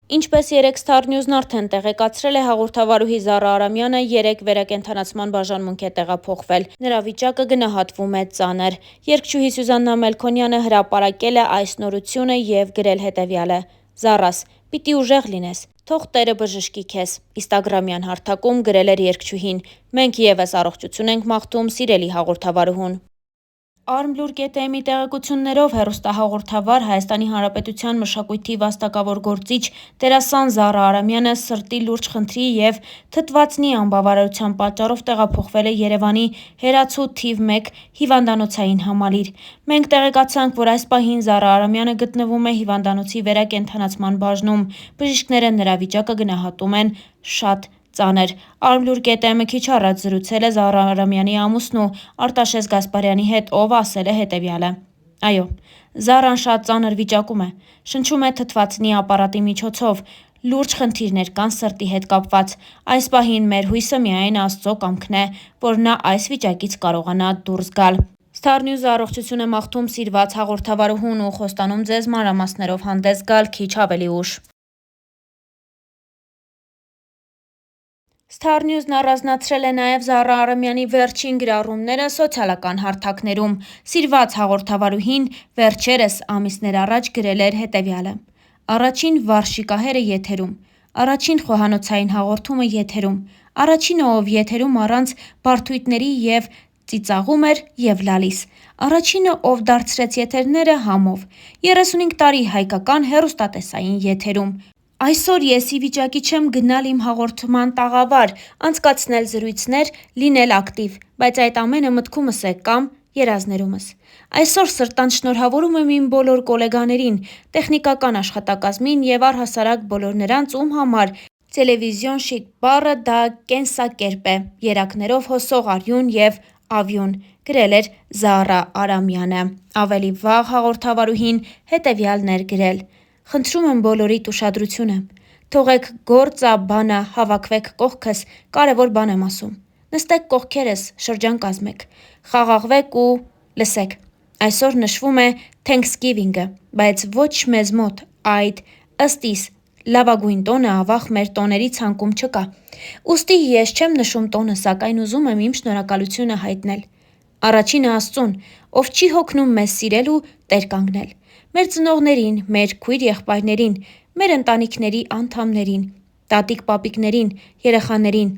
Ինչպես երեկ Star News-ն արդեն տեղեկացրել է, հաղորդավարուհի Զարա Արամյանը երեկ վերակենդանացման բաժանմունք է տեղափոխվել։ Նրա վիճակը գնահատվում է ծանր։ Երգչուհի Սյուզաննա Մելքոնյանը հրապարակել է այս նորությունը և գրել հետևյալը. «Զառաս, պիտի ուժեղ լինես, թող Տերը բժշկի քեզ»։ Ինստագրամյան հարթակում գրել էր երգչուհին։ Մենք ևս առողջություն ենք մաղթում սիրելի հաղորդավարուհուն։ Armlur.am-ի տեղեկություններով հեռուստահաղորդավար Հայաստանի Հանրապետության մշակույթի վաստակավոր գործիչ դերասան Զարա Արամյանը սրտի լուրջ խնդրի և թթվածնի անբավարարության պատճառով տեղափոխվել է Երևանի Հերացու թիվ 1 հիվանդանոցային համալիր։ Մենք տեղեկացանք, որ այս պահին Զարա Արամյանը գտնվում է հիվանդանոցի վերակենդանացման բաժնում։ Բժիշկները նրա վիճակը գնահատում են շատ ծանր։ Armlur.am-ը քիչ առաջ զրուցել է Զարա Արամյանի ամուսնու Արտաշես Գասպարյանի հետ, ով ասել է հետևյալը. «Այո, Զարան շատ ծանր վիճակում է, շնչում է թթվածնի ապարատի միջոցով, լուրջ խնդիրներ կան սրտի հետ կապված։ Այս պահին մեր հույսը միայն Աստծո կամքն է, որ նա այս վիճակից կարողանա դուրս գալ»։ Star News-ը առողջություն է մաղթում սիրված հաղորդավարուհուն ու խոստանում ձեզ մանրամասներով հանդես գալ քիչ ավելի ուշ։ Star News-ն առանձնացրել է նաև Զարա Արամյանի վերջին գրառումները սոցիալական հարթակներում։ Սիրված հաղորդավարուհին վերջերս ամիսներ առաջ գրել էր հետևյալը. «Առաջին վարշիկահերը եթերում, առաջին խոհանոցային հաղորդումը եթերում, առաջինը, ով եթերում առանց բարդույթների և ծիծաղում էր և լալիս, առաջինը, ով դարձրեց եթերները համով, 35 տարի հայկական հեռուստատեսային եթերում։ Այսօր ես ի վիճակի չեմ գնալ իմ հաղորդման տաղավար, անցկացնել զրույցներ, լինել ակտիվ, բայց այդ ամենը մտքումս է կամ երազներումս։ Այսօր սրտանց շնորհավորում եմ իմ բոլոր գոլեգաներին, տեխնիկական աշխատակազմին և առհասարակ բոլոր նրանց, ում համար տելևիզիոն շիկ բառը դա կենսակերպ է, երակներով հոսող արյուն և ավյուն», գրել էր Զարա Արամյանը։ Ավելի վաղ հաղորդավարուհին հետևյալն էր գրել. «Խնդրում եմ բոլորիդ ուշադրությունը։ Թողեք գործ-ա-բանը, հավաքվեք կողքս, կարևոր բան եմ ասում։ Նստեք կողքերս, շրջան կազմեք, խաղաղվեք ու լսեք։ Այսօր նշվում է Թենքսգիվինգը, բայց ոչ մեզ մոտ այդ, ըստ իս, լավագույն տոնը ավաղ մեր տոների ցանկում չկա։ Ուստի ես չեմ նշում տոնը, սակայն ուզում եմ իմ շնորհակալությունը հայտնել։ Առաջինը Աստծուն, ով չի հոգնում մեզ սիրել ու տեր կանգնել։ Մեր ծնողներին, մեր քույր-եղբայրներին, մեր ընտանիքների անդամներին, տատիկ-պապիկներին, երեխաներին,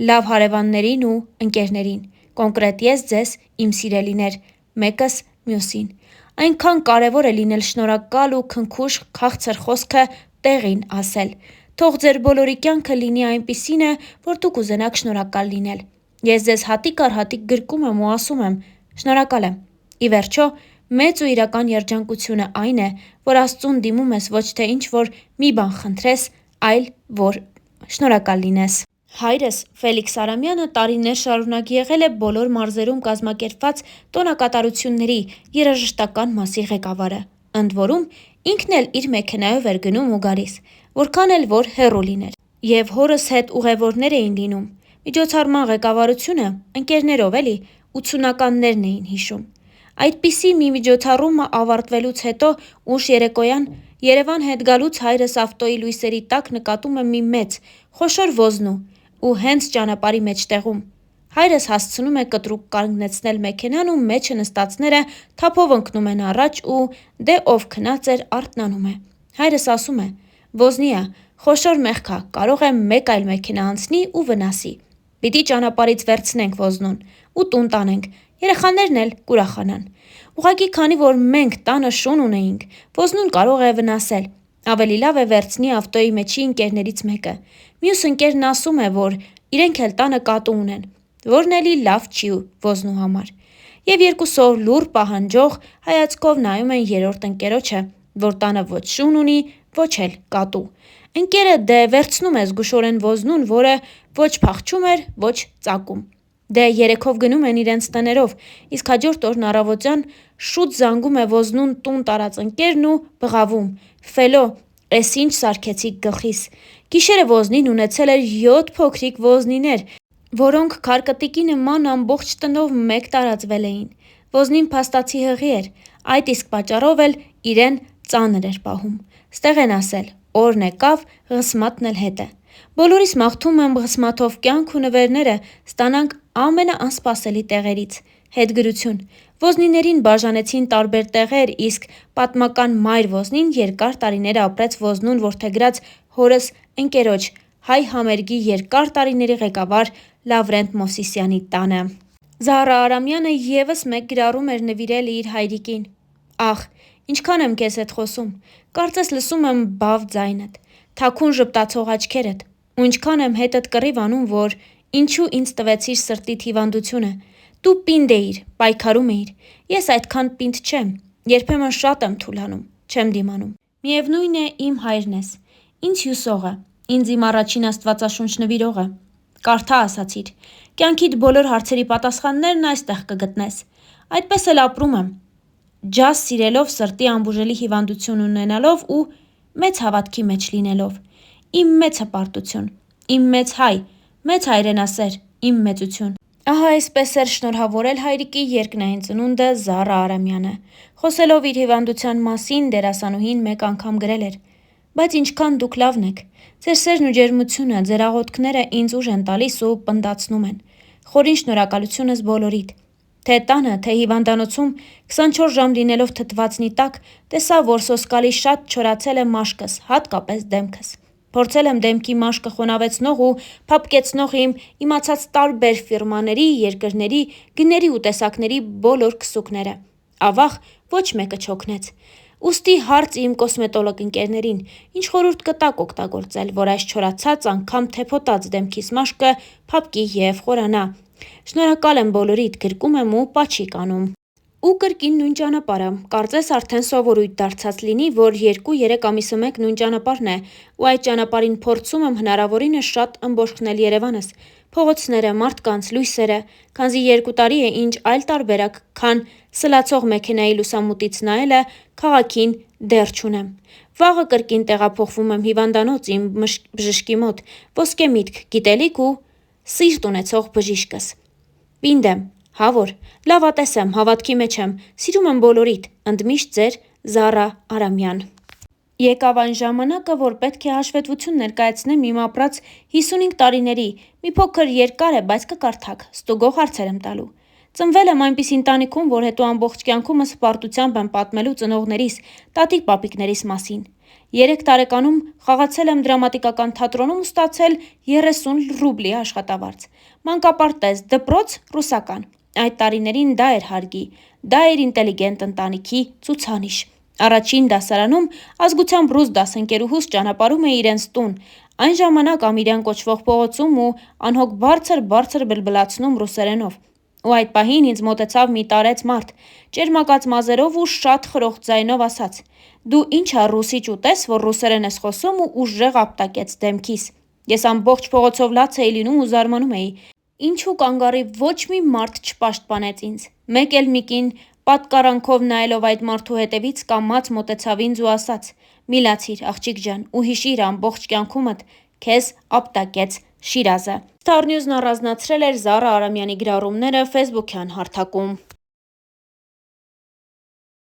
լավ հարևաններին ու ընկերներին, կոնկրետ ես ձեզ, իմ սիրելիներ, մեկս մյուսին։ Այնքան կարևոր է լինել շնորհակալ ու քնքուշ քաղցր խոսքը տեղին ասել։ Թող ձեր բոլորի կյանքը լինի այնպիսինը, որ դուք կուզենաք շնորհակալ լինել։ Ես ձեզ հատիկ առ հատիկ գրկում եմ ու ասում եմ. շնորհակալ եմ։ Ի վերջո, մեծ ու իրական երջանկությունը այն է, որ Աստծուն դիմում ես ոչ թե ինչ-որ մի բան խնդրես, այլ որ շնորհակալ լինես»։ Հայրս՝ Ֆելիքս Արամյանը տարիներ շարունակ եղել է բոլոր մարզերում կազմակերպված տոնակատարությունների երաժշտական մասի ղեկավարը։ Ընդ որում, ինքն էլ իր մեքենայով էր գնում ու գալիս, որքան էլ որ հեռու լիներ։ Եվ հորս հետ ուղևորներ էին լինում։ Միջոցառման ղեկավարությունը, ընկերներով էլի, 80-ականներն էին հիշում։ Այդպիսի մի միջոցառումը ավարտվելուց հետո ուշ երեկոյան Երևան հետ գալուց հայրս ավտոյի լույսերի տակ նկատում է մի մեծ, խոշոր ոզնու ու հենց ճանապարհի մեջտեղում։ Հայրս հասցնում է կտրուկ կանգնեցնել մեքենան ու մեջը նստածները թափով ընկնում են առաջ ու դե ով քնած էր արթնանում է։ Հայրս ասում է. «Ոզնի ա, խոշոր մեղք ա, կարող է մեկ այլ մեքենա անցնի ու վնասի։ Պիտի ճանապարհից վերցնենք ոզնուն ու տուն տանենք, երեխաներն էլ կուրախանան։ Ուղղակի քանի որ մենք տանը շուն ունեինք, ոզնուն կարող է վնասել։ Ավելի լավ է վերցնի ավտոյի մեջի ընկերներից մեկը։ Մյուս ընկերն ասում է, որ իրենք էլ տանը կատու ունեն, որն էլի լավ չի ոզնու համար։ Եվ երկուսով լուռ պահանջող հայացքով նայում են երրորդ ընկերոջը, որ տանը ոչ շուն ունի, ոչ էլ կատու։ Ընկերը դե վերցնում է զգուշորեն ոզնուն, որը ոչ փախչում էր, ոչ ծակում։ Դե երեքով գնում են իրենց տներով, իսկ հաջորդ օրն առավոտյան շուտ զանգում է ոզնուն տուն տարած ընկերն ու բղավում. «Ֆելո, էս ինչ սարքեցիք գլխիս»։ Գիշերը ոզնին ունեցել էր 7 փոքրիկ ոզնիներ, որոնք քարկտիկի նման ամբողջ տնով մեկ տարածվել էին։ Ոզնին փաստացի հղի էր, այդ իսկ պատճառով էլ իրեն ծանր էր պահում։ Ստեղ են ասել. օրն եկավ, Ղսմատն էլ հետ է։ Բոլորիս մաղթում եմ Ղսմաթով կյանք ու նվերները ստանանք ամենաանսպասելի տեղերից։ Հետգրություն. Ոզնիներին բաժանեցին տարբեր տեղեր, իսկ պատմական մայր Ոզնին երկար տարիներ ապրեց Ոզնուն որդեգրած հորս ընկերոջ հայ համերգի երկար տարիների ղեկավար Լավրենտ Մովսիսյանի տանը։ Զահրա Արամյանը ևս մեկ գրառում էր նվիրել իր հայրիկին. «Ախ, ինչքան եմ քեզ հետ խոսում, կարծես լսում եմ բավ ձայնդ, թաքուն ժպտացող աչքերդ, ու ինչքան եմ հետդ կռիվ անում, որ ինչու ինձ տվեցիր սրտիդ հիվանդությունը, դու պինդ էիր, պայքարում էիր, ես այդքան պինդ չեմ, երբեմն շատ եմ թուլանում, չեմ դիմանում։ Միևնույն է, իմ հայրն ես, ինձ հյուսողը, ինձ իմ առաջին աստվածաշունչ նվիրողը։ Կարդա ասացիր, կյանքիդ բոլոր հարցերի պատասխաններն այստեղ կգտնես։ Այդպես էլ ապրում եմ, ջազ սիրելով, սրտի անբուժելի հիվանդություն ունենալով ու մեծ հավատքի մեջ լինելով։ Իմ մեծ հպարտություն, իմ մեծ հայ, մեծ հայրենասեր, իմ մեծություն։ Ահա այսպես էր շնորհավորել հայրիկի երկնային ծնունդը Զահրա Արամյանը։ Խոսելով իր հիվանդության մասին, դերասանուհին մեկ անգամ գրել էր. «Բայց ինչքան դուք լավն եք, ձեր սերն ու ջերմությունը, ձեր աղոթքները ինձ ուժ են տալիս ու պնդացնում են։ Խորին շնորհակալությունս բոլորիդ։ Թե տանը, թե հիվանդանոցում 24 ժամ լինելով թթվածնի տակ, տեսա, որ սոսկալի շատ չորացել է մաշկս, հատկապես դեմքս։ Փորձել եմ դեմքի մաշկը խոնավեցնող ու փափկեցնող իմ իմացած տարբեր ֆիրմաների, երկրների, գների ու տեսակների բոլոր քսուկները։ Ավաղ ոչ մեկը չօգնեց։ Ուստի հարց իմ կոսմետոլոգ ընկերներին, ինչ խորհուրդ կտաք օգտագործել, որ այս չորացած, անգամ թեփոտած դեմքիս մաշկը փափկի և խորանա։ Շնորհակալ եմ բոլորիդ, գրկում եմ ու պաչիկ անում։ Ու կրկին նույն ճանապարհը, կարծես արդեն սովորույթ դարձած լինի, որ 2-3 ամիսը մեկ նույն ճանապարհն է, ու այդ ճանապարհին փորձում եմ հնարավորինս շատ ըմբոշխնել Երևանս, փողոցները, մարդկանց, լույսերը, քանզի 2 տարի է ինչ այլ տարբերակ, քան սլացող մեքենայի լուսամուտից նայելը քաղաքին դեռ չունեմ։ Վաղը կրկին տեղափոխվում եմ հիվանդանոց իմ բժշկի մոտ, ոսկե միտք, գիտելիք ու սիրտ ունեցող բժիշկս։ Պինդ եմ, հավոր, լավատես եմ, հավատքի մեջ եմ, սիրում եմ բոլորիդ, ընդմիշտ ձեր Զահրա Արամյան»։ Եկավ այն ժամանակը, որ պետք է հաշվետվություն ներկայացնեմ իմ ապրած 55 տարիների, մի փոքր երկար է, բայց կկարդաք, ստուգող հարցեր եմ տալու։ Ծնվել եմ այնպիսի ընտանիքում, որ հետո ամբողջ կյանքումս հպարտությամբ եմ պատմելու ծնողներիս, տատիկ-պապիկներիս մասին։ 3 տարեկանում խաղացել եմ դրամատիկական թատրոնում ու ստացել 30 ռուբլի աշխատավարձ։ Մանկապարտեզ, դպրոց, ռուսական։ Այդ տարիներին դա էր հարգի, դա էր ինտելիգենտ ընտանիքի ցուցանիշ։ Առաջին դասարանում ազգությամբ ռուս դասընկերուհուս ճանապարհում է իրենց տուն, այն ժամանակ Ամիրյան կոչվող փողոցում ու անհոգ բարձր բլբլացնում ռուսերենով։ Ու այդ պահին ինձ մոտեցավ մի տարեց մարդ, ճերմակած մազերով ու շատ խրոխտ ձայնով ասաց. «Դու ի՞նչ ռուսիչ ուտես, որ ռուսերեն ես խոսում» ու ուժեղ ապտակեց դեմքիս։ Ես ամբողջ փողոցով լաց էի լինում ու զարմանում էի, ինչու կանգառի ոչ մի մարդ չպաշտպանեց ինձ։ Մեկ էլ մի կին պատկառանքով նայելով այդ մարդու հետևից կամաց մոտեցավ ինձ ու ասաց. «Մի լացիր, աղջիկ ջան, ու հիշիր ամբողջ կյանքումդ քեզ ապտակեց Շիրազը»։ Star News-ն առանձնացրել էր Զահրա Արամյանի գրառումները ֆեյսբուքյան հարթակում։